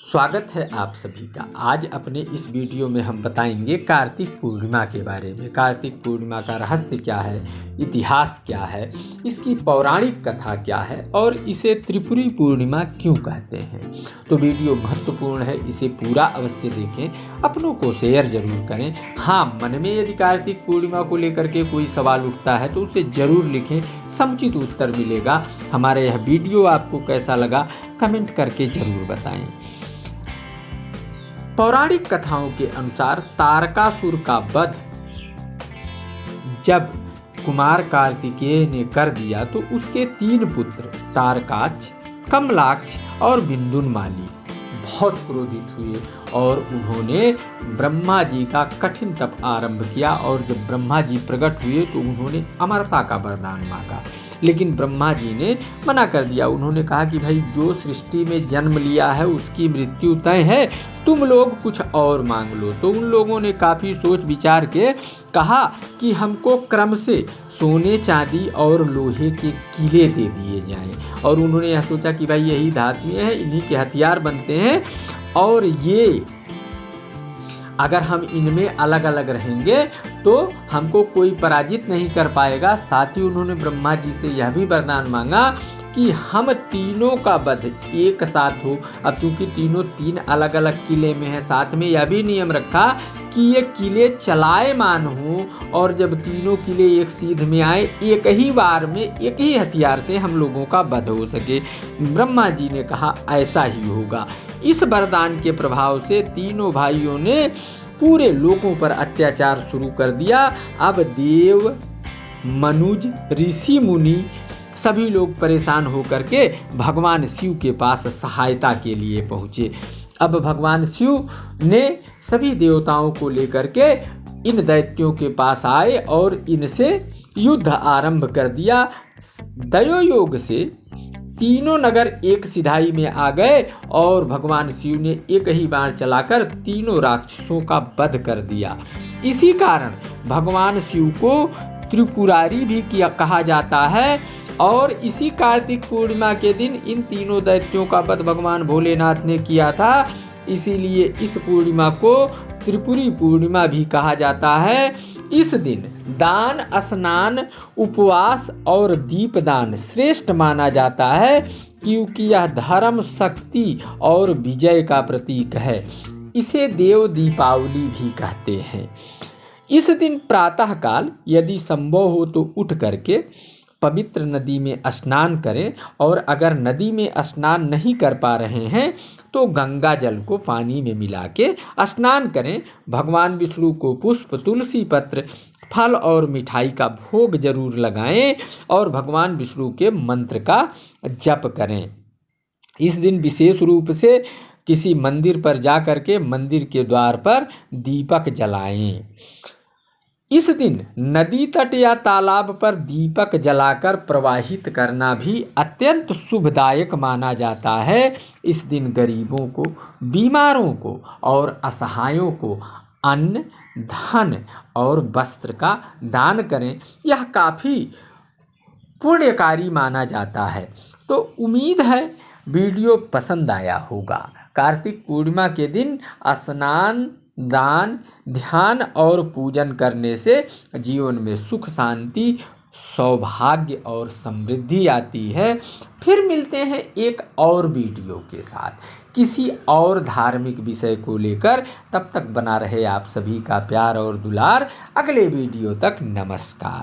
स्वागत है आप सभी का। आज अपने इस वीडियो में हम बताएंगे कार्तिक पूर्णिमा के बारे में। कार्तिक पूर्णिमा का रहस्य क्या है, इतिहास क्या है, इसकी पौराणिक कथा क्या है और इसे त्रिपुरी पूर्णिमा क्यों कहते हैं। तो वीडियो महत्वपूर्ण है, इसे पूरा अवश्य देखें, अपनों को शेयर जरूर करें। हाँ, मन में यदि कार्तिक पूर्णिमा को लेकर के कोई सवाल उठता है तो उसे जरूर लिखें, समुचित उत्तर मिलेगा। हमारा यह वीडियो आपको कैसा लगा कमेंट करके जरूर बताएं। पौराणिक कथाओं के अनुसार तारकासुर का वध जब कुमार कार्तिकेय ने कर दिया तो उसके 3 पुत्र तारकाक्ष, कमलाक्ष और बिंदुनमाली बहुत क्रोधित हुए और उन्होंने ब्रह्मा जी का कठिन तप आरंभ किया। और जब ब्रह्मा जी प्रकट हुए तो उन्होंने अमरता का वरदान मांगा, लेकिन ब्रह्मा जी ने मना कर दिया। उन्होंने कहा कि भाई, जो सृष्टि में जन्म लिया है उसकी मृत्यु तय है, तुम लोग कुछ और मांग लो। तो उन लोगों ने काफ़ी सोच विचार के कहा कि हमको क्रम से सोने, चांदी और लोहे के किले दे दिए जाएं। और उन्होंने यह सोचा कि भाई, यही धातुएं हैं, इन्हीं के हथियार बनते हैं और ये अगर हम इनमें अलग अलग रहेंगे तो हमको कोई पराजित नहीं कर पाएगा। साथ ही उन्होंने ब्रह्मा जी से यह भी वरदान मांगा कि हम तीनों का वध एक साथ हो। अब चूंकि तीनों 3 अलग अलग किले में हैं, साथ में यह भी नियम रखा कि ये किले चलायमान हो और जब तीनों किले एक सीध में आए, एक ही बार में एक ही हथियार से हम लोगों का वध हो सके। ब्रह्मा जी ने कहा ऐसा ही होगा। इस वरदान के प्रभाव से तीनों भाइयों ने पूरे लोगों पर अत्याचार शुरू कर दिया। अब देव, मनुज, ऋषि मुनि सभी लोग परेशान होकर के भगवान शिव के पास सहायता के लिए पहुँचे। अब भगवान शिव ने सभी देवताओं को लेकर के इन दैत्यों के पास आए और इनसे युद्ध आरंभ कर दिया। दयोयोग से तीनों नगर एक सिधाई में आ गए और भगवान शिव ने एक ही बाण चलाकर तीनों राक्षसों का वध कर दिया। इसी कारण भगवान शिव को त्रिपुरारी भी कहा जाता है। और इसी कार्तिक पूर्णिमा के दिन इन तीनों दैत्यों का वध भगवान भोलेनाथ ने किया था। इसीलिए इस पूर्णिमा को त्रिपुरी पूर्णिमा भी कहा जाता है। इस दिन दान, स्नान, उपवास और दीपदान श्रेष्ठ माना जाता है, क्योंकि यह धर्म, शक्ति और विजय का प्रतीक है। इसे देव दीपावली भी कहते हैं। इस दिन प्रातः काल यदि संभव हो तो उठ करके पवित्र नदी में स्नान करें, और अगर नदी में स्नान नहीं कर पा रहे हैं तो गंगा जल को पानी में मिला के स्नान करें। भगवान विष्णु को पुष्प, तुलसी पत्र, फल और मिठाई का भोग जरूर लगाएं और भगवान विष्णु के मंत्र का जप करें। इस दिन विशेष रूप से किसी मंदिर पर जा कर के मंदिर के द्वार पर दीपक जलाएं। इस दिन नदी तट या तालाब पर दीपक जलाकर प्रवाहित करना भी अत्यंत शुभदायक माना जाता है। इस दिन गरीबों को, बीमारों को और असहायों को अन्न, धन और वस्त्र का दान करें। यह काफ़ी पुण्यकारी माना जाता है। तो उम्मीद है वीडियो पसंद आया होगा। कार्तिक पूर्णिमा के दिन स्नान, दान, ध्यान और पूजन करने से जीवन में सुख, शांति, सौभाग्य और समृद्धि आती है। फिर मिलते हैं एक और वीडियो के साथ किसी और धार्मिक विषय को लेकर। तब तक बना रहे आप सभी का प्यार और दुलार। अगले वीडियो तक नमस्कार।